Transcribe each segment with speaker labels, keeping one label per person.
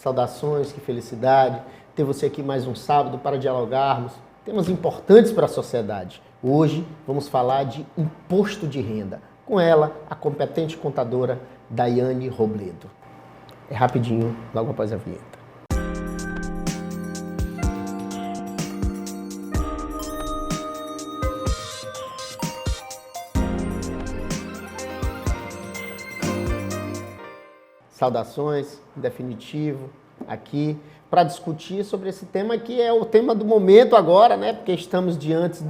Speaker 1: Saudações, que felicidade ter você aqui mais um sábado para dialogarmos temas importantes para a sociedade. Hoje vamos falar de imposto de renda. Com ela, a competente contadora Daiane Robledo. É rapidinho, logo após a vinheta. Saudações, em definitivo, aqui para discutir sobre esse tema que é o tema do momento agora, né? Porque estamos diante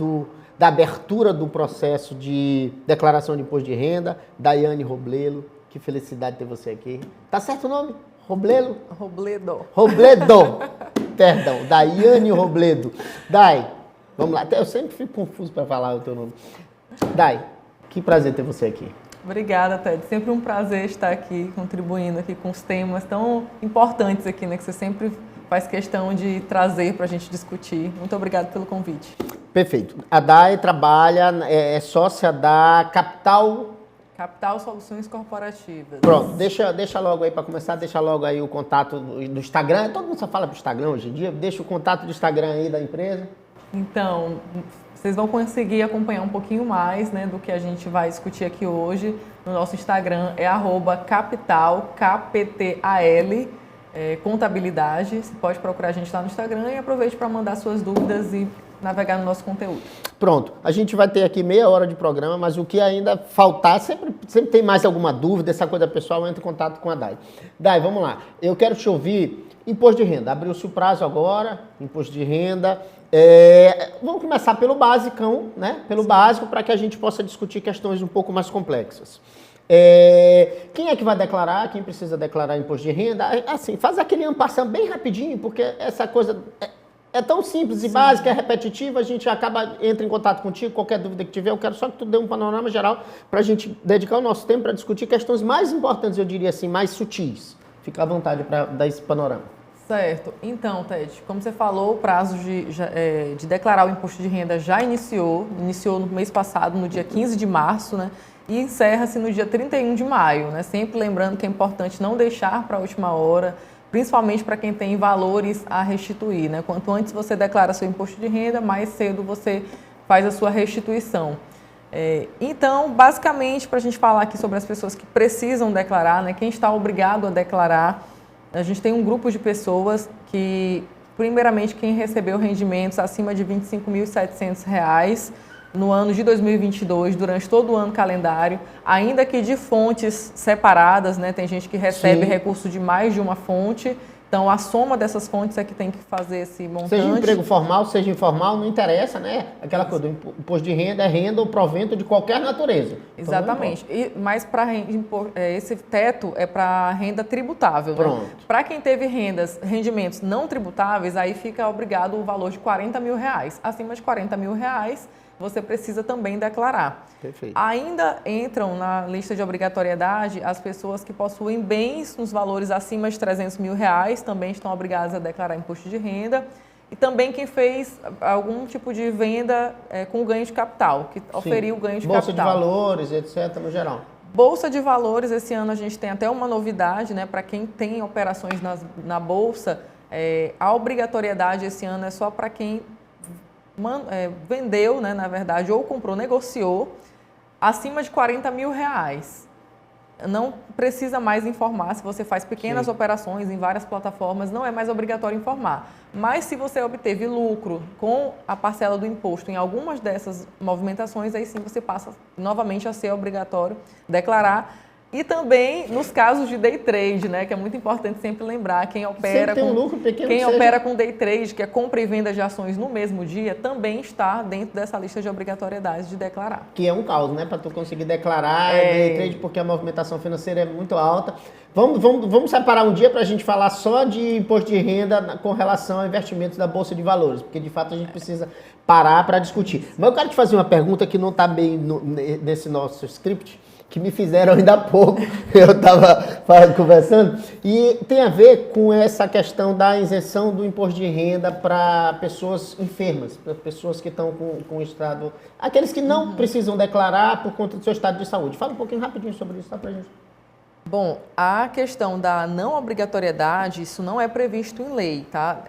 Speaker 1: da abertura do processo de declaração de imposto de renda. Daiane Robledo, que felicidade ter você aqui. Tá certo o nome? Robledo?
Speaker 2: Robledo.
Speaker 1: Robledo. Perdão, Daiane Robledo. Dai, vamos lá. Eu sempre fico confuso para falar o teu nome. Dai, que prazer ter você aqui.
Speaker 2: Obrigada, Ted. Sempre um prazer estar aqui, contribuindo aqui com os temas tão importantes aqui, né? Que você sempre faz questão de trazer para a gente discutir. Muito obrigada pelo convite.
Speaker 1: Perfeito. A Dai trabalha, é sócia da Capital
Speaker 2: Soluções Corporativas.
Speaker 1: Pronto, deixa logo aí para começar, deixa logo aí o contato do Instagram. Todo mundo só fala pro Instagram hoje em dia. Deixa o contato do Instagram aí da empresa.
Speaker 2: Então, vocês vão conseguir acompanhar um pouquinho mais, né, do que a gente vai discutir aqui hoje. No nosso Instagram é @capital, KPTAL, contabilidade. Você pode procurar a gente lá no Instagram e aproveite para mandar suas dúvidas e navegar no nosso conteúdo.
Speaker 1: Pronto, a gente vai ter aqui meia hora de programa, mas o que ainda faltar, sempre tem mais alguma dúvida, essa coisa pessoal, entra em contato com a Dai. Dai, vamos lá. Eu quero te ouvir. Imposto de renda. Abriu-se o prazo agora, imposto de renda. Vamos começar pelo basicão, né? Pelo básico, para que a gente possa discutir questões um pouco mais complexas. Quem é que vai declarar? Quem precisa declarar imposto de renda? Assim, faz aquele ampassão bem rapidinho, porque essa coisa é tão simples e básica, é repetitiva, a gente entra em contato contigo, qualquer dúvida que tiver, eu quero só que tu dê um panorama geral para a gente dedicar o nosso tempo para discutir questões mais importantes, eu diria assim, mais sutis. Fica à vontade para dar esse panorama.
Speaker 2: Certo. Então, Ted, como você falou, o prazo de declarar o imposto de renda já iniciou no mês passado, no dia 15 de março, né? E encerra-se no dia 31 de maio, né? Sempre lembrando que é importante não deixar para a última hora, principalmente para quem tem valores a restituir, né? Quanto antes você declara seu imposto de renda, mais cedo você faz a sua restituição. Então, basicamente, para a gente falar aqui sobre as pessoas que precisam declarar, né, quem está obrigado a declarar, a gente tem um grupo de pessoas que, primeiramente, quem recebeu rendimentos acima de R$ 25.700 no ano de 2022, durante todo o ano calendário, ainda que de fontes separadas, né, tem gente que recebe recurso de mais de uma fonte. Então, a soma dessas fontes é que tem que fazer esse montante.
Speaker 1: Seja emprego formal, seja informal, não interessa, né? Aquela coisa, o imposto de renda é renda ou provento de qualquer natureza.
Speaker 2: Exatamente. Mas esse teto é para renda tributável.
Speaker 1: Pronto.
Speaker 2: Né? Para quem teve rendimentos não tributáveis, aí fica obrigado o valor de R$ 40.000. Acima de R$ 40.000, você precisa também declarar.
Speaker 1: Perfeito.
Speaker 2: Ainda entram na lista de obrigatoriedade as pessoas que possuem bens nos valores acima de R$ 300.000, também estão obrigadas a declarar imposto de renda. E também quem fez algum tipo de venda com ganho de capital, que oferiu ganho de
Speaker 1: Bolsa
Speaker 2: capital.
Speaker 1: Bolsa de valores, etc., no geral.
Speaker 2: Bolsa de valores, esse ano a gente tem até uma novidade, né? Para quem tem operações na Bolsa, a obrigatoriedade esse ano é só para quem vendeu, né, na verdade, ou comprou, negociou, acima de R$ 40.000. Não precisa mais informar. Se você faz pequenas operações em várias plataformas, não é mais obrigatório informar. Mas se você obteve lucro com a parcela do imposto em algumas dessas movimentações, aí sim você passa novamente a ser obrigatório declarar. E também nos casos de day trade, né, que é muito importante sempre lembrar, quem opera com day trade, que é compra e venda de ações no mesmo dia, também está dentro dessa lista de obrigatoriedades de declarar.
Speaker 1: Que é um caos, né, para tu conseguir declarar day trade, porque a movimentação financeira é muito alta. Vamos separar um dia para a gente falar só de imposto de renda com relação a investimentos da Bolsa de Valores, porque de fato a gente precisa parar para discutir. Mas eu quero te fazer uma pergunta que não está bem nesse nosso script, que me fizeram ainda há pouco, eu estava conversando, e tem a ver com essa questão da isenção do imposto de renda para pessoas enfermas, para pessoas que estão com estado, aqueles que não precisam declarar por conta do seu estado de saúde. Fala um pouquinho rapidinho sobre isso, tá, pra gente?
Speaker 2: Bom, a questão da não obrigatoriedade, isso não é previsto em lei, tá?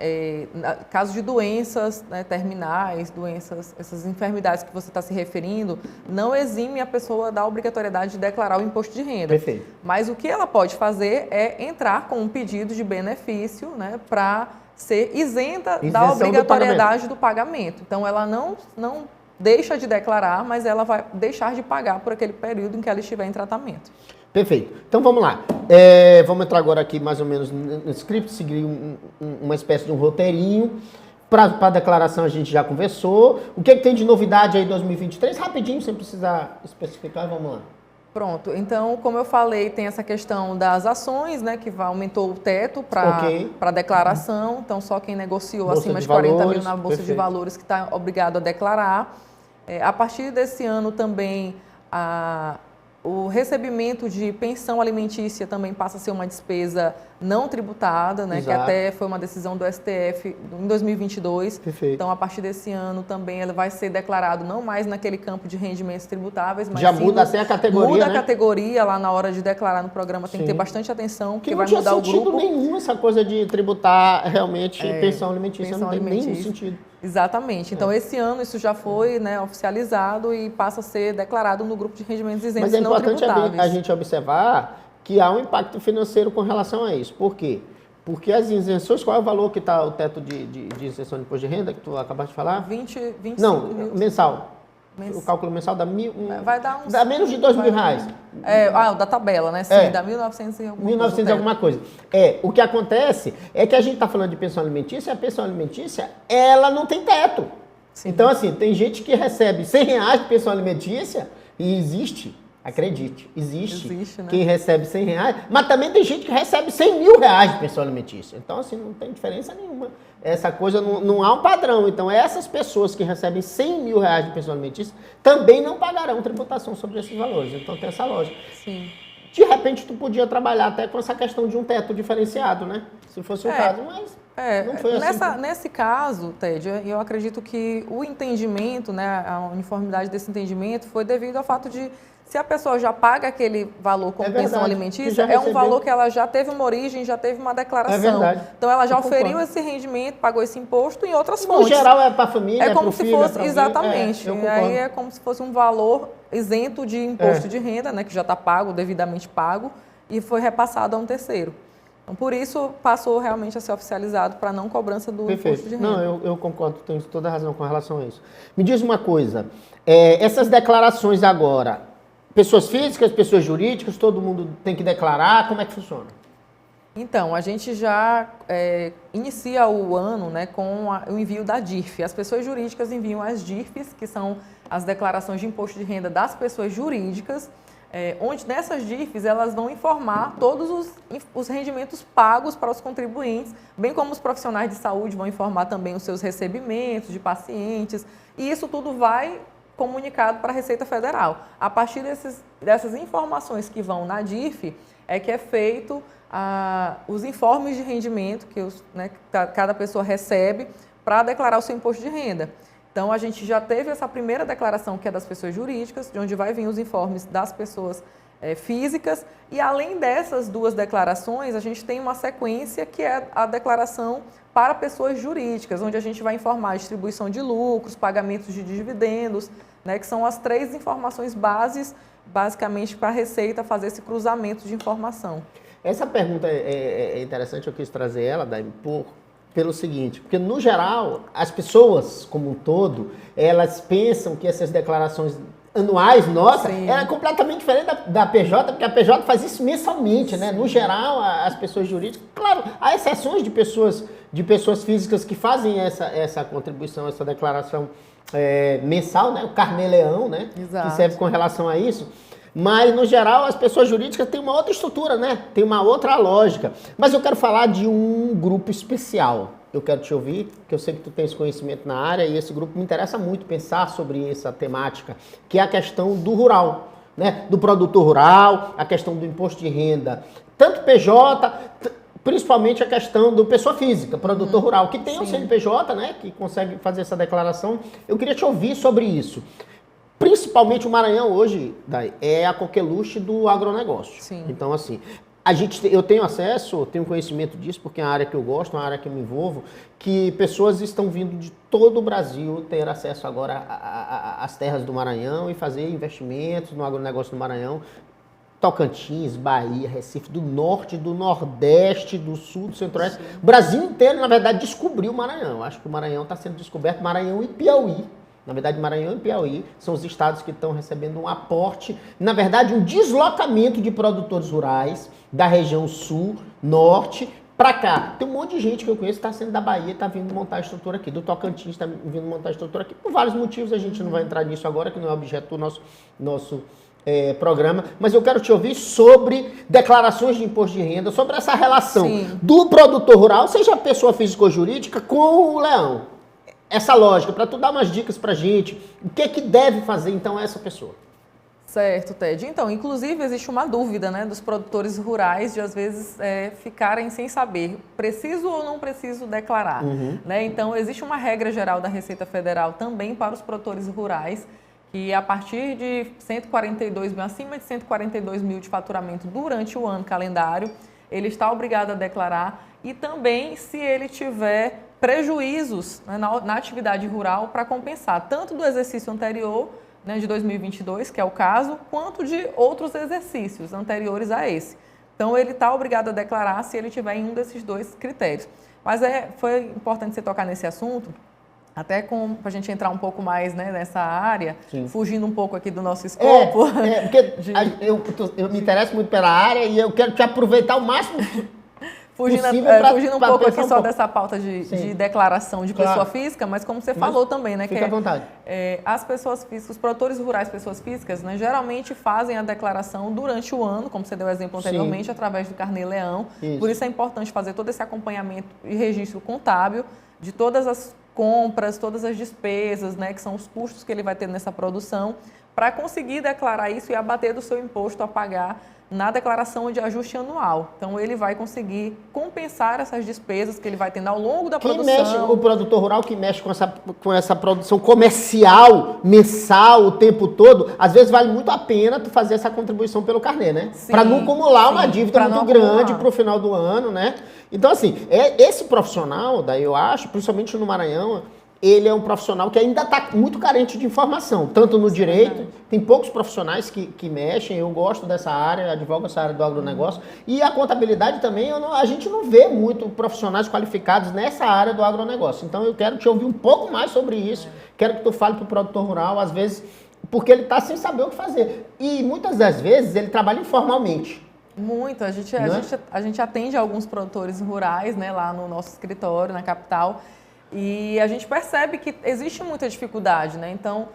Speaker 2: Caso de doenças, né, terminais, doenças, essas enfermidades que você está se referindo, não exime a pessoa da obrigatoriedade de declarar o imposto de renda.
Speaker 1: Perfeito.
Speaker 2: Mas o que ela pode fazer é entrar com um pedido de benefício, né, para ser isenta da obrigatoriedade do pagamento. Então, ela não deixa de declarar, mas ela vai deixar de pagar por aquele período em que ela estiver em tratamento.
Speaker 1: Perfeito. Então vamos lá. Vamos entrar agora aqui mais ou menos no script, seguir uma espécie de um roteirinho. Para a declaração a gente já conversou. O que tem de novidade aí em 2023? Rapidinho, sem precisar especificar, vamos lá.
Speaker 2: Pronto. Então, como eu falei, tem essa questão das ações, né, que aumentou o teto para declaração. Então, só quem negociou
Speaker 1: Bolsa
Speaker 2: acima de
Speaker 1: 40
Speaker 2: mil
Speaker 1: valores,
Speaker 2: na Bolsa
Speaker 1: perfeito.
Speaker 2: de Valores que está obrigado a declarar. A partir desse ano também, o recebimento de pensão alimentícia também passa a ser uma despesa não tributada, né, que até foi uma decisão do STF em 2022.
Speaker 1: Perfeito.
Speaker 2: Então, a partir desse ano também ela vai ser declarado não mais naquele campo de rendimentos tributáveis, mas
Speaker 1: já muda até a categoria,
Speaker 2: muda,
Speaker 1: né?
Speaker 2: A categoria lá na hora de declarar no programa, tem que ter bastante atenção, porque vai mudar o grupo.
Speaker 1: Não tinha sentido nenhum essa coisa de tributar realmente pensão alimentícia, não tem nenhum sentido.
Speaker 2: Exatamente. Então, esse ano isso já foi, né, oficializado e passa a ser declarado no grupo de rendimentos isentos não tributáveis.
Speaker 1: Mas é importante a gente observar que há um impacto financeiro com relação a isso. Por quê? Porque as isenções, qual é o valor que está o teto de isenção de imposto de renda, que tu acabaste de falar?
Speaker 2: 25 mil.
Speaker 1: Mensal. O cálculo mensal dá
Speaker 2: vai dar
Speaker 1: dá menos de R$2.000.
Speaker 2: O da tabela, né? Sim, dá 1.900 e alguma
Speaker 1: 1.900 e alguma coisa. O que acontece é que a gente está falando de pensão alimentícia, e a pensão alimentícia, ela não tem teto. Sim. Então, assim, tem gente que recebe R$100 de pensão alimentícia e existe, acredite, existe né? Quem recebe R$100, mas também tem gente que recebe R$100 mil de pensão alimentícia. Então, assim, não tem diferença nenhuma. Essa coisa não há um padrão. Então, essas pessoas que recebem R$100 mil de pensão alimentícia também não pagarão tributação sobre esses valores. Então, tem essa lógica.
Speaker 2: Sim.
Speaker 1: De repente, tu podia trabalhar até com essa questão de um teto diferenciado, né? Se fosse o caso, mas não foi assim.
Speaker 2: Nesse caso, Ted, eu acredito que o entendimento, né, a uniformidade desse entendimento foi devido ao fato de, se a pessoa já paga aquele valor como pensão alimentícia, é um valor que ela já teve uma origem, já teve uma declaração.
Speaker 1: É verdade.
Speaker 2: Então, ela já oferiu esse rendimento, pagou esse imposto em outras fontes.
Speaker 1: No geral, é para a família,
Speaker 2: é como
Speaker 1: se
Speaker 2: filho, fosse, exatamente. E aí é como se fosse um valor isento de imposto de renda, né, que já está pago, devidamente pago, e foi repassado a um terceiro. Então, por isso, passou realmente a ser oficializado para não cobrança do imposto de renda.
Speaker 1: Não, eu concordo, tenho toda a razão com relação a isso. Me diz uma coisa, essas declarações agora, pessoas físicas, pessoas jurídicas, todo mundo tem que declarar, como é que funciona?
Speaker 2: Então, a gente já inicia o ano, né, com o envio da DIRF. As pessoas jurídicas enviam as DIRFs, que são as declarações de imposto de renda das pessoas jurídicas, onde nessas DIRFs elas vão informar todos os rendimentos pagos para os contribuintes, bem como os profissionais de saúde vão informar também os seus recebimentos de pacientes, e isso tudo vai comunicado para a Receita Federal. A partir dessas informações que vão na DIRF, é que é feito os informes de rendimento que cada pessoa recebe para declarar o seu imposto de renda. Então, a gente já teve essa primeira declaração, que é das pessoas jurídicas, de onde vai vir os informes das pessoas físicas, e além dessas duas declarações, a gente tem uma sequência que é a declaração para pessoas jurídicas, onde a gente vai informar a distribuição de lucros, pagamentos de dividendos, né, que são as 3 informações basicamente para a Receita fazer esse cruzamento de informação.
Speaker 1: Essa pergunta é interessante, eu quis trazer ela, Dai, pelo seguinte, porque no geral, as pessoas como um todo, elas pensam que essas declarações anuais nossas, é completamente diferente da PJ, porque a PJ faz isso mensalmente, né? No geral, as pessoas jurídicas, claro, há exceções de pessoas físicas que fazem essa contribuição, essa declaração mensal, né? O carnê-leão, né?
Speaker 2: Exato.
Speaker 1: Que serve com relação a isso. Mas, no geral, as pessoas jurídicas têm uma outra estrutura, né? Tem uma outra lógica. Mas eu quero falar de um grupo especial. Eu quero te ouvir, porque eu sei que tu tens conhecimento na área e esse grupo me interessa muito pensar sobre essa temática, que é a questão do rural, né? Do produtor rural, a questão do imposto de renda, tanto PJ, principalmente a questão do pessoa física, produtor rural, que tem o CNPJ, né? Que consegue fazer essa declaração. Eu queria te ouvir sobre isso. principalmente o Maranhão hoje, Dai, é a coqueluche do agronegócio.
Speaker 2: Sim.
Speaker 1: Então, assim, eu tenho acesso, tenho conhecimento disso, porque é uma área que eu gosto, uma área que eu me envolvo, que pessoas estão vindo de todo o Brasil ter acesso agora às terras do Maranhão e fazer investimentos no agronegócio do Maranhão. Tocantins, Bahia, Recife, do norte, do nordeste, do sul, do centro-oeste. O Brasil inteiro, na verdade, descobriu o Maranhão. Acho que o Maranhão está sendo descoberto, Maranhão e Piauí. Na verdade, Maranhão e Piauí são os estados que estão recebendo um aporte, na verdade, um deslocamento de produtores rurais da região sul, norte, para cá. Tem um monte de gente que eu conheço que está sendo da Bahia, está vindo montar a estrutura aqui, do Tocantins está vindo montar a estrutura aqui, por vários motivos, a gente não vai entrar nisso agora, que não é objeto do nosso programa, mas eu quero te ouvir sobre declarações de imposto de renda, sobre essa relação do produtor rural, seja pessoa física ou jurídica, com o leão. Essa lógica, para tu dar umas dicas para a gente, o que é que deve fazer então essa pessoa?
Speaker 2: Certo, Ted. Então, inclusive, existe uma dúvida, né, dos produtores rurais de, às vezes, ficarem sem saber, preciso ou não preciso declarar. Né? Então, existe uma regra geral da Receita Federal também para os produtores rurais, que a partir de 142 mil, acima de 142 mil de faturamento durante o ano calendário, ele está obrigado a declarar, e também se ele tiver prejuízos, né, na atividade rural para compensar, tanto do exercício anterior, né, de 2022, que é o caso, quanto de outros exercícios anteriores a esse. Então, ele está obrigado a declarar se ele tiver em um desses dois critérios. Mas foi importante você tocar nesse assunto, até para a gente entrar um pouco mais, né, nessa área, fugindo um pouco aqui do nosso escopo.
Speaker 1: Porque eu me interesso muito pela área e eu quero te aproveitar o máximo
Speaker 2: fugindo um pouco aqui só dessa pauta de declaração de pessoa física, mas como você falou também, né?
Speaker 1: Fica à vontade.
Speaker 2: As pessoas físicas, os produtores rurais, pessoas físicas, né, geralmente fazem a declaração durante o ano, como você deu o exemplo anteriormente, através do Carnê-Leão. Por isso é importante fazer todo esse acompanhamento e registro contábil de todas as compras, todas as despesas, né, que são os custos que ele vai ter nessa produção, para conseguir declarar isso e abater do seu imposto a pagar na declaração de ajuste anual. Então, ele vai conseguir compensar essas despesas que ele vai tendo ao longo da produção.
Speaker 1: O produtor rural que mexe com essa produção comercial, mensal, o tempo todo, às vezes vale muito a pena tu fazer essa contribuição pelo carnê, né? Para não acumular uma dívida muito grande para o final do ano, né? Então, assim, esse profissional, daí eu acho, principalmente no Maranhão, ele é um profissional que ainda está muito carente de informação, tanto no direito, tem poucos profissionais que mexem, eu gosto dessa área, advogo essa área do agronegócio, e a contabilidade também, a gente não vê muito profissionais qualificados nessa área do agronegócio. Então eu quero te ouvir um pouco mais sobre isso, quero que tu fale para o produtor rural, às vezes, porque ele está sem saber o que fazer. E muitas das vezes ele trabalha informalmente.
Speaker 2: Muito, a gente atende alguns produtores rurais, né, lá no nosso escritório, na capital, e a gente percebe que existe muita dificuldade, né? Então,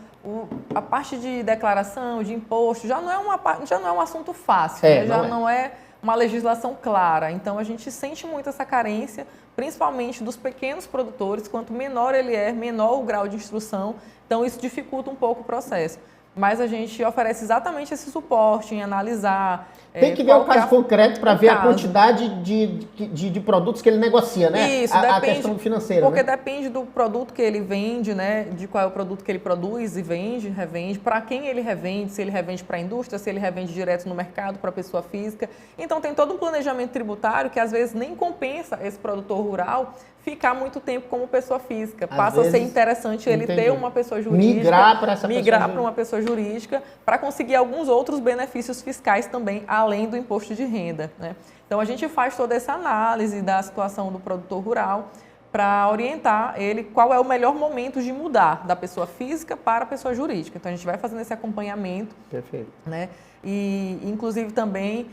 Speaker 2: a parte de declaração, de imposto, já não é um assunto fácil, né? Não é uma legislação clara. Então, a gente sente muito essa carência, principalmente dos pequenos produtores. Quanto menor ele é, menor o grau de instrução. Então, isso dificulta um pouco o processo. Mas a gente oferece exatamente esse suporte em analisar.
Speaker 1: Tem que ver o caso concreto para ver a quantidade de produtos que ele negocia, né?
Speaker 2: Isso,
Speaker 1: a questão financeira.
Speaker 2: Porque
Speaker 1: né?
Speaker 2: depende do produto que ele vende, né? De qual é o produto que ele produz e vende, revende, para quem ele revende, se ele revende para a indústria, se ele revende direto no mercado para a pessoa física. Então tem todo um planejamento tributário que às vezes nem compensa esse produtor rural ficar muito tempo como pessoa física. Passa a ser interessante ele ter uma pessoa jurídica, migrar para uma pessoa jurídica para conseguir alguns outros benefícios fiscais também, além do imposto de renda, né? Então a gente faz toda essa análise da situação do produtor rural para orientar ele qual é o melhor momento de mudar da pessoa física para a pessoa jurídica. Então a gente vai fazendo esse acompanhamento.
Speaker 1: Perfeito.
Speaker 2: Né? E inclusive também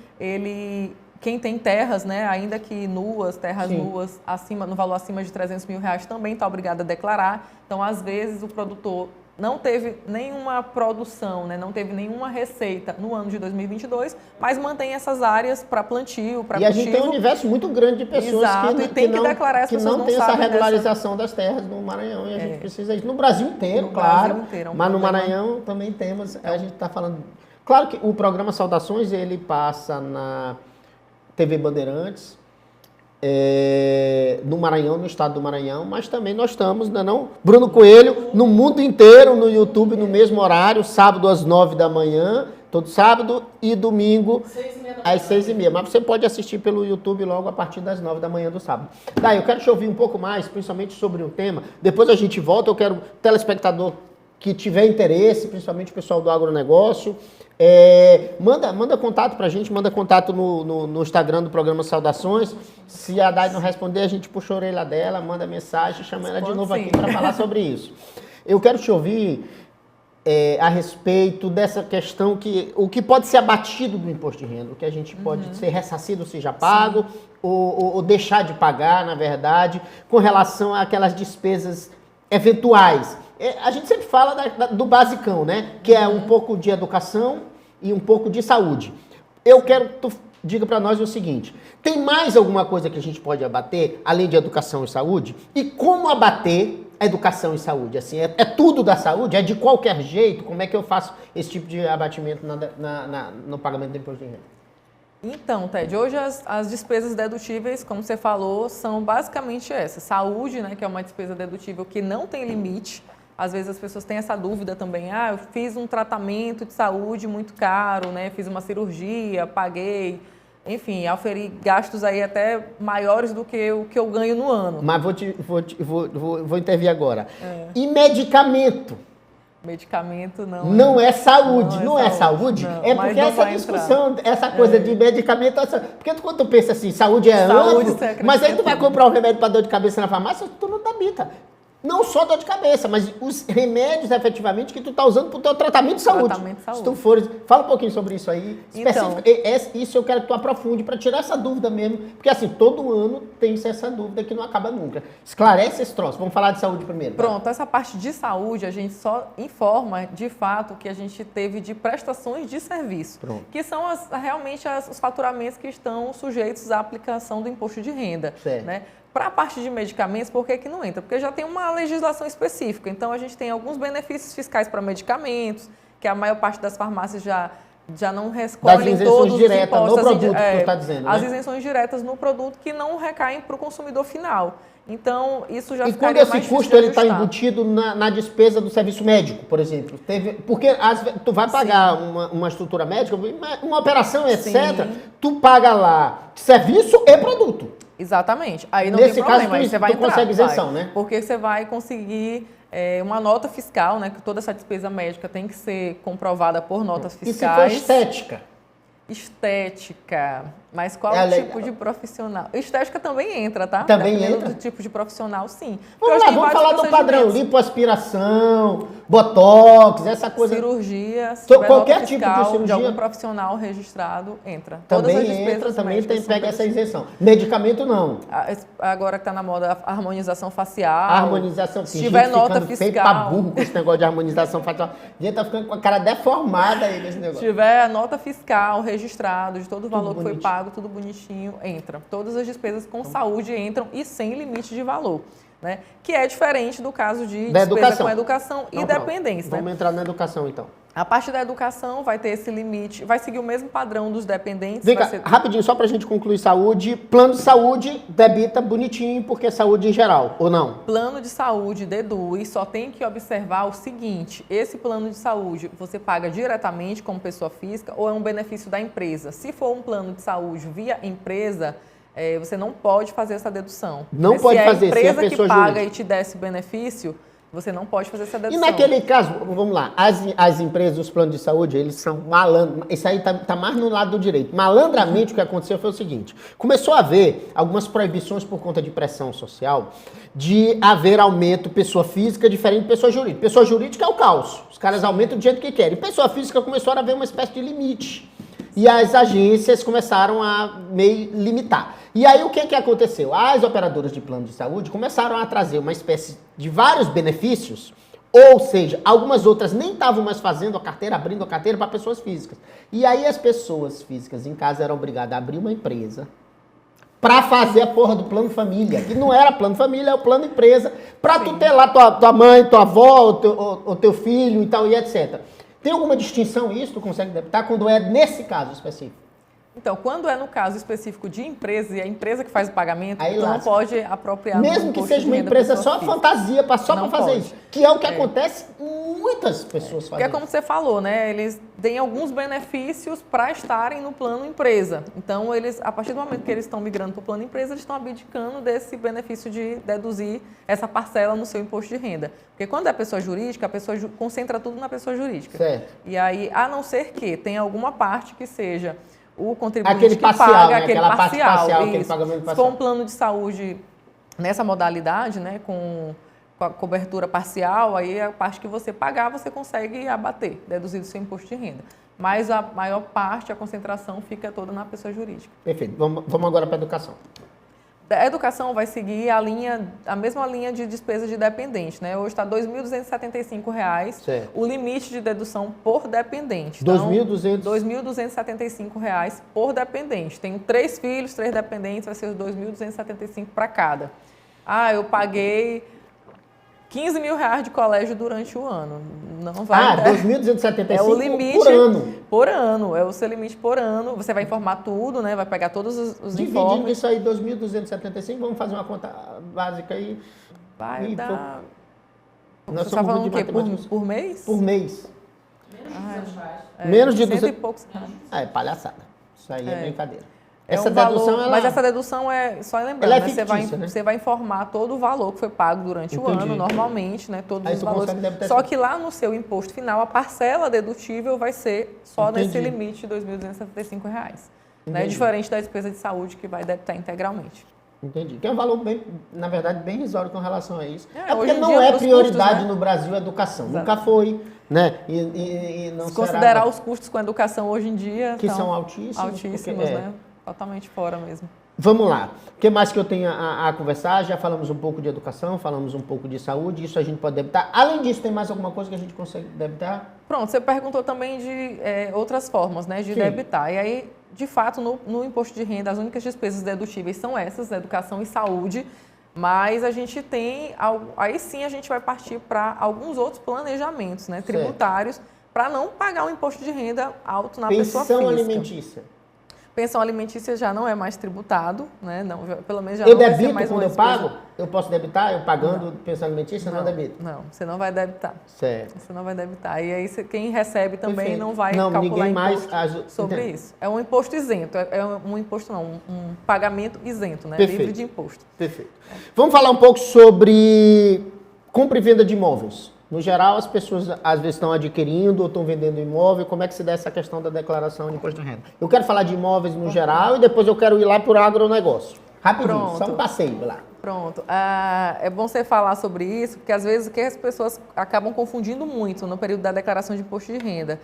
Speaker 2: quem tem terras, né, ainda que nuas, terras nuas, no valor acima de R$300 mil também está obrigado a declarar. Então, às vezes, o produtor não teve nenhuma produção, né, não teve nenhuma receita no ano de 2022, mas mantém essas áreas para plantio, para cultivo.
Speaker 1: E a gente tem um universo muito grande de pessoas que não tem essa regularização das terras no Maranhão. E a gente precisa disso. No Brasil inteiro, claro. Mas no Maranhão também temos, a gente está falando... Claro que o programa Saudações, ele passa na TV Bandeirantes, no Maranhão, no estado do Maranhão, mas também nós estamos, não? Bruno Coelho, no mundo inteiro, no YouTube, no mesmo horário, sábado às 9 da manhã, todo sábado, e domingo às 6h30. Mas você pode assistir pelo YouTube logo a partir das 9 da manhã do sábado. Daí, eu quero te ouvir um pouco mais, principalmente sobre um tema. Depois a gente volta, eu quero telespectador que tiver interesse, principalmente o pessoal do agronegócio, manda contato pra gente, manda contato no Instagram do programa Saudações. Se a Dai não responder, a gente puxa a orelha dela, manda mensagem, chama ela de novo aqui para falar sobre isso. Eu quero te ouvir a respeito dessa questão o que pode ser abatido do imposto de renda, o que a gente pode ser ressarcido se já pago, ou deixar de pagar, na verdade, com relação àquelas despesas eventuais. A gente sempre fala do basicão, né? Que é um pouco de educação e um pouco de saúde. Eu quero que tu diga para nós o seguinte: tem mais alguma coisa que a gente pode abater, além de educação e saúde? E como abater educação e saúde? Assim, é tudo da saúde? É de qualquer jeito? Como é que eu faço esse tipo de abatimento no pagamento do imposto de renda?
Speaker 2: Então, Ted, hoje as despesas dedutíveis, como você falou, são basicamente essas. Saúde, né, que é uma despesa dedutível que não tem limite. Às vezes as pessoas têm essa dúvida também. Eu fiz um tratamento de saúde muito caro, né? Fiz uma cirurgia, paguei, enfim, auferi gastos aí até maiores do que o que eu ganho no ano.
Speaker 1: Mas vou intervir agora. E medicamento?
Speaker 2: Medicamento não.
Speaker 1: Não é saúde, não é saúde?
Speaker 2: Não,
Speaker 1: é porque essa discussão, essa coisa de medicamento, porque quando tu pensa assim, saúde é amplo, mas aí tu vai comprar um remédio para dor de cabeça na farmácia, tu não dá bita. Não só dor de cabeça, mas os remédios, efetivamente, que tu tá usando pro teu tratamento de saúde. Se tu fores, fala um pouquinho sobre isso aí. Então, isso eu quero que tu aprofunde para tirar essa dúvida mesmo. Porque assim, todo ano tem essa dúvida que não acaba nunca. Esclarece esse troço. Vamos falar de saúde primeiro.
Speaker 2: Pronto, essa parte de saúde, a gente só informa, de fato, que a gente teve de prestações de serviço. Pronto. Que são realmente os faturamentos que estão sujeitos à aplicação do imposto de renda. Certo. Né? Para a parte de medicamentos, por que não entra? Porque já tem uma legislação específica. Então, a gente tem alguns benefícios fiscais para medicamentos, que a maior parte das farmácias já não recolhem todos os impostos.
Speaker 1: No produto que tu está dizendo,
Speaker 2: as
Speaker 1: né?
Speaker 2: isenções diretas no produto que não recaem para o consumidor final. Então, isso já
Speaker 1: ficaria mais difícil. E quando esse custo ele está embutido na despesa do serviço médico, por exemplo? Porque tu vai pagar uma estrutura médica, uma operação, etc., tu paga lá serviço e produto.
Speaker 2: Exatamente. Aí não tem problema. Aí você vai entrar,
Speaker 1: consegue isenção, né?
Speaker 2: Porque você vai conseguir uma nota fiscal, né? Que toda essa despesa médica tem que ser comprovada por notas fiscais.
Speaker 1: E se for estética?
Speaker 2: Estética. Mas qual o tipo de profissional? Estética também entra, tá?
Speaker 1: Também entra?
Speaker 2: Do tipo de profissional, sim.
Speaker 1: Vamos falar do padrão. Lipoaspiração, botox, essa coisa.
Speaker 2: Cirurgia,
Speaker 1: qualquer tipo de cirurgia.
Speaker 2: De algum profissional registrado, entra.
Speaker 1: Também todas as entra, também pega essa isenção. Medicamento, não.
Speaker 2: Agora que está na moda, a harmonização facial.
Speaker 1: Harmonização,
Speaker 2: se tiver nota fiscal.
Speaker 1: Feio pra burro com esse negócio de harmonização facial. A gente tá ficando com a cara deformada aí nesse negócio.
Speaker 2: Se tiver a nota fiscal registrado de todo o valor que foi pago, tudo bonitinho, entra. Todas as despesas com saúde entram e sem limite de valor. Né? Que é diferente do caso de despesa com educação e dependência.
Speaker 1: Vamos entrar na educação, então.
Speaker 2: A parte da educação vai ter esse limite, vai seguir o mesmo padrão dos dependentes.
Speaker 1: Vem cá, rapidinho, só pra gente concluir saúde. Plano de saúde debita bonitinho, porque é saúde em geral, ou não?
Speaker 2: Plano de saúde deduz, só tem que observar o seguinte: esse plano de saúde você paga diretamente como pessoa física ou é um benefício da empresa? Se for um plano de saúde via empresa, você não pode fazer essa dedução.
Speaker 1: Não pode fazer,
Speaker 2: se a empresa
Speaker 1: que
Speaker 2: paga
Speaker 1: jurídica
Speaker 2: e te der esse benefício, você não pode fazer essa dedução.
Speaker 1: E naquele caso, vamos lá, as empresas, os planos de saúde, eles são malandros. Isso aí tá mais no lado do direito. Malandramente, o que aconteceu foi o seguinte: começou a haver algumas proibições por conta de pressão social, de haver aumento pessoa física diferente de pessoa jurídica. Pessoa jurídica é o caos. Os caras aumentam do jeito que querem. Pessoa física começou a haver uma espécie de limite. E as agências começaram a meio limitar. E aí o que aconteceu? As operadoras de plano de saúde começaram a trazer uma espécie de vários benefícios, ou seja, algumas outras nem estavam mais fazendo a carteira, abrindo a carteira para pessoas físicas. E aí as pessoas físicas em casa eram obrigadas a abrir uma empresa para fazer a porra do plano família, que não era plano família, é o plano empresa, para tu ter lá tua mãe, tua avó, o teu filho e tal, e etc. Tem alguma distinção isso? Tu consegue debitar quando é nesse caso específico?
Speaker 2: Então, quando é no caso específico de empresa, e a empresa que faz o pagamento,
Speaker 1: Aí
Speaker 2: então não
Speaker 1: lasca.
Speaker 2: pode apropriar do
Speaker 1: Mesmo que
Speaker 2: imposto
Speaker 1: seja
Speaker 2: de
Speaker 1: uma
Speaker 2: renda
Speaker 1: empresa
Speaker 2: pessoa
Speaker 1: só
Speaker 2: física.
Speaker 1: fantasia, só para
Speaker 2: Não
Speaker 1: fazer
Speaker 2: pode.
Speaker 1: isso. Que é o que acontece, muitas pessoas
Speaker 2: Porque
Speaker 1: fazem
Speaker 2: é como você falou, né? Eles têm alguns benefícios para estarem no plano empresa. Então, eles, a partir do momento que eles estão migrando para o plano empresa, eles estão abdicando desse benefício de deduzir essa parcela no seu imposto de renda. Porque quando é pessoa jurídica, a pessoa concentra tudo na pessoa jurídica.
Speaker 1: Certo.
Speaker 2: E aí, a não ser que tenha alguma parte que seja o contribuinte
Speaker 1: Aquele
Speaker 2: que
Speaker 1: parcial,
Speaker 2: paga,
Speaker 1: né?
Speaker 2: aquele
Speaker 1: Aquela parte
Speaker 2: parcial.
Speaker 1: parcial, aquele
Speaker 2: Isso.
Speaker 1: pagamento
Speaker 2: Se for
Speaker 1: parcial.
Speaker 2: um plano de saúde nessa modalidade, né, com a cobertura parcial, aí a parte que você pagar, você consegue abater, deduzir do seu imposto de renda. Mas a maior parte, a concentração, fica toda na pessoa jurídica.
Speaker 1: Perfeito. Vamos agora para a educação.
Speaker 2: A educação vai seguir a mesma linha de despesa de dependente, né? Hoje está R$ 2.275
Speaker 1: Certo.
Speaker 2: o limite de dedução por dependente.
Speaker 1: R$
Speaker 2: Então,
Speaker 1: 2.200.
Speaker 2: R$ 2.275 por dependente. Tenho 3 filhos, 3 dependentes, vai ser os 2.275 para cada. Ah, eu paguei R$ 15.000 de colégio durante o ano. Não vai.
Speaker 1: R$ 2.275
Speaker 2: É o limite
Speaker 1: por ano.
Speaker 2: Por ano, é o seu limite por ano. Você vai informar tudo, né? Vai pegar todos os
Speaker 1: Dividindo
Speaker 2: informes.
Speaker 1: isso aí, 2.275, vamos fazer uma conta básica aí.
Speaker 2: Vai
Speaker 1: E
Speaker 2: dar.
Speaker 1: Nós
Speaker 2: Você está
Speaker 1: somos
Speaker 2: falando
Speaker 1: muito
Speaker 2: o
Speaker 1: de
Speaker 2: quê?
Speaker 1: matemática.
Speaker 2: Por mês?
Speaker 1: Por mês.
Speaker 2: É,
Speaker 1: Menos de
Speaker 2: 100 e
Speaker 1: 200.
Speaker 2: poucos reais.
Speaker 1: É palhaçada. Isso aí é brincadeira.
Speaker 2: É
Speaker 1: Essa
Speaker 2: um valor,
Speaker 1: dedução, ela...
Speaker 2: mas essa dedução é, só lembrando,
Speaker 1: Ela é
Speaker 2: né,
Speaker 1: fictícia, né?
Speaker 2: você vai informar todo o valor que foi pago durante o
Speaker 1: Entendi.
Speaker 2: ano, normalmente, né, todos
Speaker 1: Aí
Speaker 2: os
Speaker 1: tu
Speaker 2: valores.
Speaker 1: consegue debitar
Speaker 2: Só
Speaker 1: isso.
Speaker 2: que lá no seu imposto final, a parcela dedutível vai ser só
Speaker 1: Entendi.
Speaker 2: nesse limite de R$ 2.275, né,
Speaker 1: Entendi.
Speaker 2: diferente da despesa de saúde que vai debitar integralmente.
Speaker 1: Entendi. Que é um valor, bem, na verdade, bem risório com relação a isso.
Speaker 2: É,
Speaker 1: É porque
Speaker 2: hoje em
Speaker 1: não
Speaker 2: dia,
Speaker 1: é
Speaker 2: os
Speaker 1: prioridade
Speaker 2: custos, né?
Speaker 1: no Brasil a educação.
Speaker 2: Exato.
Speaker 1: Nunca foi, né? E não
Speaker 2: Se considerar
Speaker 1: será,
Speaker 2: os custos com a educação hoje em dia,
Speaker 1: que
Speaker 2: são
Speaker 1: são altíssimos.
Speaker 2: altíssimos,
Speaker 1: porque,
Speaker 2: né? Totalmente fora mesmo.
Speaker 1: Vamos lá. O que mais que eu tenho a conversar? Já falamos um pouco de educação, falamos um pouco de saúde, isso a gente pode debitar. Além disso, tem mais alguma coisa que a gente consegue debitar?
Speaker 2: Pronto, você perguntou também de outras formas, né, de
Speaker 1: Sim.
Speaker 2: debitar. E aí, de fato, no imposto de renda, as únicas despesas dedutíveis são essas, educação e saúde, mas a gente tem, aí sim a gente vai partir para alguns outros planejamentos, né, tributários, para não pagar um imposto de renda alto na pessoa física.
Speaker 1: Pensão alimentícia.
Speaker 2: Pensão alimentícia já não é mais tributado, né, não, pelo menos já
Speaker 1: Eu
Speaker 2: não vai ser
Speaker 1: debito
Speaker 2: mais
Speaker 1: quando
Speaker 2: uma
Speaker 1: eu
Speaker 2: despesa.
Speaker 1: pago? Eu posso debitar? Eu pagando pensão alimentícia, não debito.
Speaker 2: Não, você não vai debitar.
Speaker 1: Certo.
Speaker 2: Você não vai debitar. E aí quem recebe também
Speaker 1: Perfeito.
Speaker 2: não vai
Speaker 1: Não,
Speaker 2: calcular
Speaker 1: ninguém mais
Speaker 2: imposto sobre
Speaker 1: entendo.
Speaker 2: isso. É um imposto isento, um imposto não, um pagamento isento, né?
Speaker 1: Perfeito.
Speaker 2: Livre de imposto.
Speaker 1: Perfeito. Vamos falar um pouco sobre compra e venda de imóveis. No geral, as pessoas às vezes estão adquirindo ou estão vendendo imóvel. Como é que se dá essa questão da declaração de imposto de renda? Eu quero falar de imóveis no geral e depois eu quero ir lá para o agronegócio. Rapidinho,
Speaker 2: Pronto.
Speaker 1: só um passeio lá.
Speaker 2: Pronto. É bom você falar sobre isso, porque às vezes o que as pessoas acabam confundindo muito no período da declaração de imposto de renda.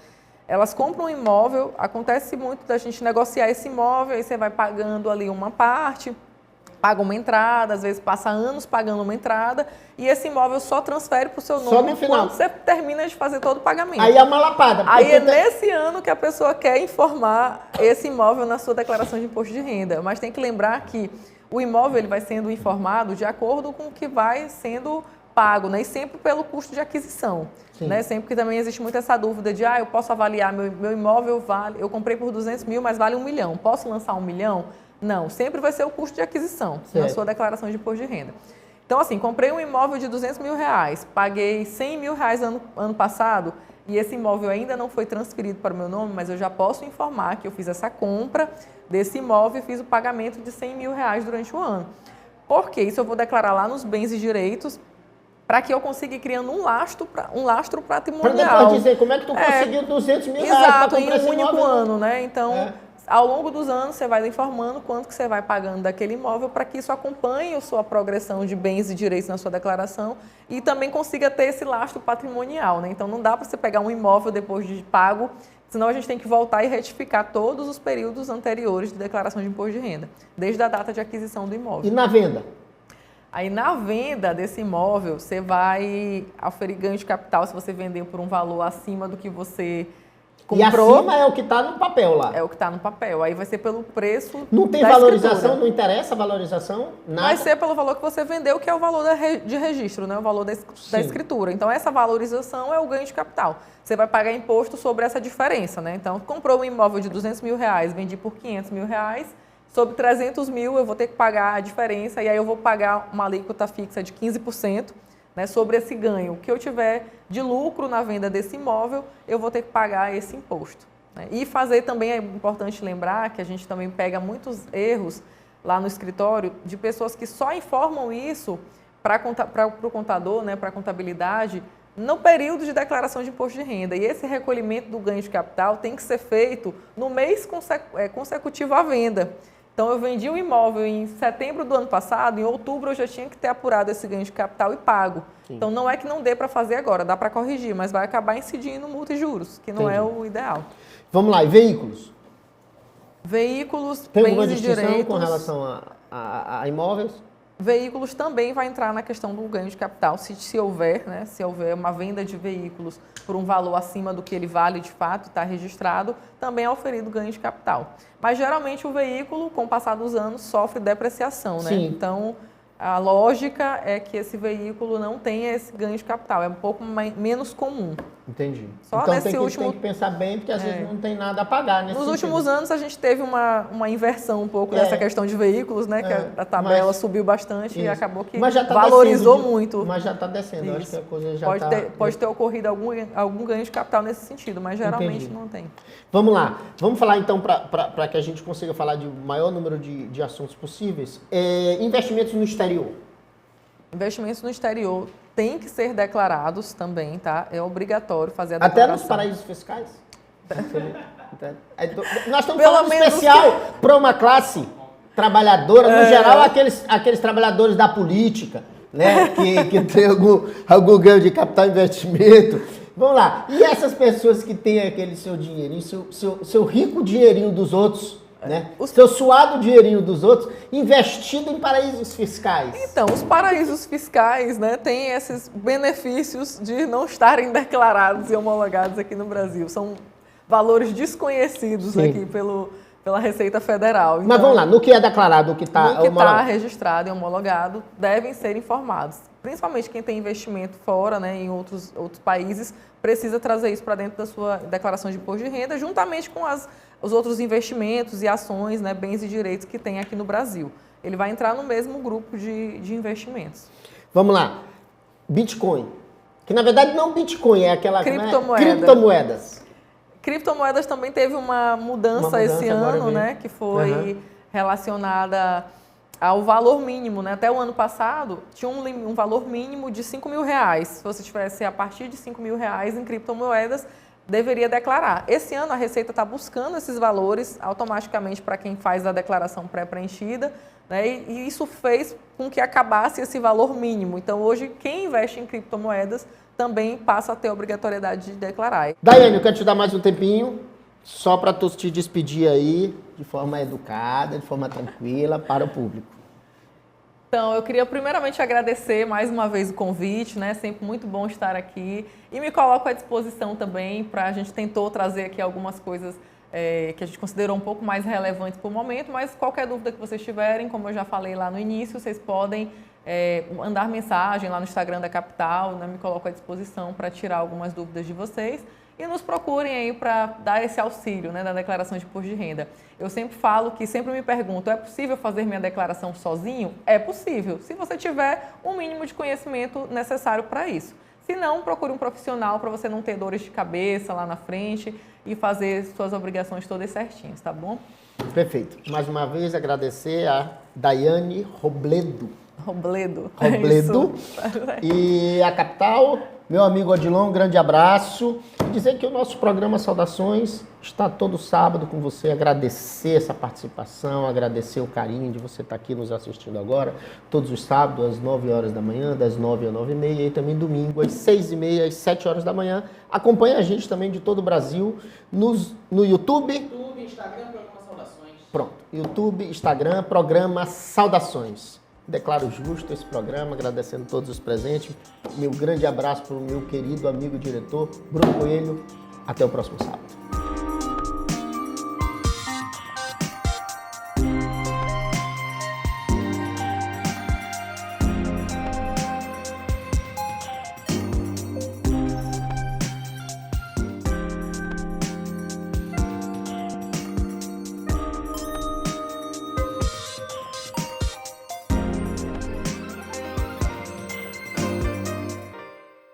Speaker 2: Elas compram um imóvel, acontece muito da gente negociar esse imóvel, aí você vai pagando ali uma parte, paga uma entrada, às vezes passa anos pagando uma entrada, e esse imóvel só transfere para o seu
Speaker 1: Só
Speaker 2: nome
Speaker 1: no final.
Speaker 2: quando você termina de fazer todo o pagamento.
Speaker 1: Aí é uma lapada.
Speaker 2: Aí
Speaker 1: porque
Speaker 2: é nesse ano que a pessoa quer informar esse imóvel na sua declaração de imposto de renda. Mas tem que lembrar que o imóvel ele vai sendo informado de acordo com o que vai sendo pago, né? E sempre pelo custo de aquisição. Né? Sempre que também existe muito essa dúvida de eu posso avaliar, meu imóvel vale, eu comprei por 200 mil, mas vale 1 milhão. Posso lançar 1 milhão? Não, sempre vai ser o custo de aquisição na sua declaração de imposto de renda. Então, assim, comprei um imóvel de 200 mil reais, paguei 100 mil reais ano passado e esse imóvel ainda não foi transferido para o meu nome, mas eu já posso informar que eu fiz essa compra desse imóvel e fiz o pagamento de 100 mil reais durante o ano. Por quê? Isso eu vou declarar lá nos bens e direitos para que eu consiga ir criando um lastro patrimonial.
Speaker 1: Para depois dizer como é que tu conseguiu 200 mil reais para
Speaker 2: Exato, em
Speaker 1: comprar esse
Speaker 2: um único
Speaker 1: imóvel.
Speaker 2: ano, né? Então, ao longo dos anos, você vai informando quanto que você vai pagando daquele imóvel para que isso acompanhe a sua progressão de bens e direitos na sua declaração e também consiga ter esse lastro patrimonial, né? Então, não dá para você pegar um imóvel depois de pago, senão a gente tem que voltar e retificar todos os períodos anteriores de declaração de imposto de renda, desde a data de aquisição do imóvel.
Speaker 1: E na venda?
Speaker 2: Aí, na venda desse imóvel, você vai aferir ganho de capital se você vendeu por um valor acima do que você comprou...
Speaker 1: E acima é o que está no papel lá.
Speaker 2: É o que está no papel. Aí vai ser pelo preço
Speaker 1: Não tem
Speaker 2: da
Speaker 1: valorização?
Speaker 2: escritura.
Speaker 1: Não interessa a valorização? Nada?
Speaker 2: Vai ser pelo valor que você vendeu, que é o valor de registro, né? O valor da escritura. Então, essa valorização é o ganho de capital. Você vai pagar imposto sobre essa diferença, né? Então, comprou um imóvel de R$200 mil, vendi por R$500 mil, sobre 300 mil eu vou ter que pagar a diferença e aí eu vou pagar uma alíquota fixa de 15%, né, sobre esse ganho. O que eu tiver de lucro na venda desse imóvel, eu vou ter que pagar esse imposto. Né? E fazer também, é importante lembrar que a gente também pega muitos erros lá no escritório de pessoas que só informam isso para o contador, né, para a contabilidade, no período de declaração de imposto de renda. E esse recolhimento do ganho de capital tem que ser feito no mês consecutivo à venda. Então, eu vendi o imóvel em setembro do ano passado, em outubro eu já tinha que ter apurado esse ganho de capital e pago. Sim. Então, não é que não dê para fazer agora, dá para corrigir, mas vai acabar incidindo multa e juros, que não é o ideal.
Speaker 1: Vamos lá, e veículos?
Speaker 2: Veículos,
Speaker 1: tem
Speaker 2: bens
Speaker 1: alguma
Speaker 2: e
Speaker 1: distinção
Speaker 2: direitos...
Speaker 1: com relação a imóveis?
Speaker 2: Veículos também vai entrar na questão do ganho de capital, se houver, né? Se houver uma venda de veículos por um valor acima do que ele vale de fato, está registrado, também é oferido ganho de capital. Mas geralmente o veículo, com o passar dos anos, sofre depreciação, né?
Speaker 1: Sim.
Speaker 2: Então, a lógica é que esse veículo não tenha esse ganho de capital, é um pouco menos comum.
Speaker 1: Entendi.
Speaker 2: Só
Speaker 1: então
Speaker 2: nesse
Speaker 1: tem que pensar bem, porque às vezes não tem nada a pagar nesse
Speaker 2: Nos
Speaker 1: sentido.
Speaker 2: últimos anos a gente teve uma inversão um pouco dessa questão de veículos, né? Que a tabela subiu bastante e acabou que valorizou muito.
Speaker 1: Mas já está descendo, eu acho que a coisa já
Speaker 2: pode ter ocorrido algum ganho de capital nesse sentido, mas geralmente não tem.
Speaker 1: Vamos lá, vamos falar então para que a gente consiga falar de maior número de assuntos possíveis. Investimentos no exterior.
Speaker 2: Investimentos no exterior têm que ser declarados também, tá? É obrigatório fazer a declaração.
Speaker 1: Até nos paraísos fiscais? Nós estamos falando especial para uma classe trabalhadora, no geral, aqueles trabalhadores da política, né? que tem algum ganho de capital investimento. Vamos lá. E essas pessoas que têm aquele seu dinheirinho, seu rico dinheirinho dos outros, né? Seu suado dinheirinho dos outros investido em paraísos fiscais.
Speaker 2: Então, os paraísos fiscais, né, têm esses benefícios de não estarem declarados e homologados aqui no Brasil. São valores desconhecidos aqui pela Receita Federal. Então,
Speaker 1: mas vamos lá, no que é declarado, o que está
Speaker 2: registrado e homologado, devem ser informados. Principalmente quem tem investimento fora, né, em outros países, precisa trazer isso para dentro da sua declaração de imposto de renda, juntamente com os outros investimentos e ações, né, bens e direitos que tem aqui no Brasil. Ele vai entrar no mesmo grupo de investimentos.
Speaker 1: Vamos lá. Bitcoin. Que na verdade não Bitcoin, é aquela...
Speaker 2: Criptomoedas. Criptomoedas também teve uma mudança esse ano, né, que foi relacionada ao valor mínimo, né? Até o ano passado tinha um valor mínimo de R$5 mil. Se você tivesse a partir de R$5 mil em criptomoedas, deveria declarar. Esse ano a Receita está buscando esses valores automaticamente para quem faz a declaração pré-preenchida, né? E isso fez com que acabasse esse valor mínimo. Então hoje quem investe em criptomoedas também passa a ter a obrigatoriedade de declarar.
Speaker 1: Daiane, eu quero te dar mais um tempinho, só para tu te despedir aí, de forma educada, de forma tranquila, para o público.
Speaker 2: Então, eu queria primeiramente agradecer mais uma vez o convite, né? Sempre muito bom estar aqui. E me coloco à disposição também a gente tentou trazer aqui algumas coisas que a gente considerou um pouco mais relevantes por momento, mas qualquer dúvida que vocês tiverem, como eu já falei lá no início, vocês podem mandar mensagem lá no Instagram da Capital, né? Me coloco à disposição para tirar algumas dúvidas de vocês. E nos procurem aí para dar esse auxílio, né, da declaração de imposto de renda. Eu sempre falo que sempre me perguntam, é possível fazer minha declaração sozinho? É possível, se você tiver um mínimo de conhecimento necessário para isso. Se não, procure um profissional para você não ter dores de cabeça lá na frente e fazer suas obrigações todas certinhas, tá bom?
Speaker 1: Perfeito. Mais uma vez agradecer a Daiane Robledo.
Speaker 2: Robledo.
Speaker 1: E a Capital, meu amigo Odilon, um grande abraço. E dizer que o nosso programa Saudações está todo sábado com você. Agradecer essa participação, agradecer o carinho de você estar aqui nos assistindo agora. Todos os sábados, às 9 horas da manhã, das 9 às 9h30. E também domingo, às 6h30, às 7 horas da manhã. Acompanhe a gente também de todo o Brasil no YouTube.
Speaker 3: Instagram, programa Saudações.
Speaker 1: Pronto. YouTube, Instagram, programa Saudações. Declaro justo esse programa, agradecendo todos os presentes. Meu grande abraço para o meu querido amigo diretor, Bruno Coelho. Até o próximo sábado.